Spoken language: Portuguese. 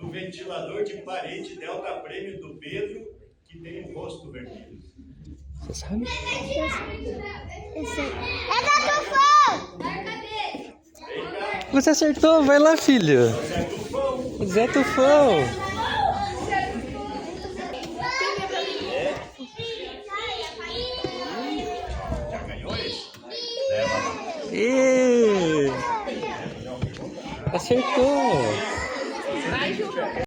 do ventilador de parede Delta Prêmio do Pedro, que tem o rosto vermelho? Você sabe? Eu sei. É da Tufão! Você acertou, vai lá, filho. Zé Tufão. Zé Tufão. Já ganhou esse? Leva lá. Acertou.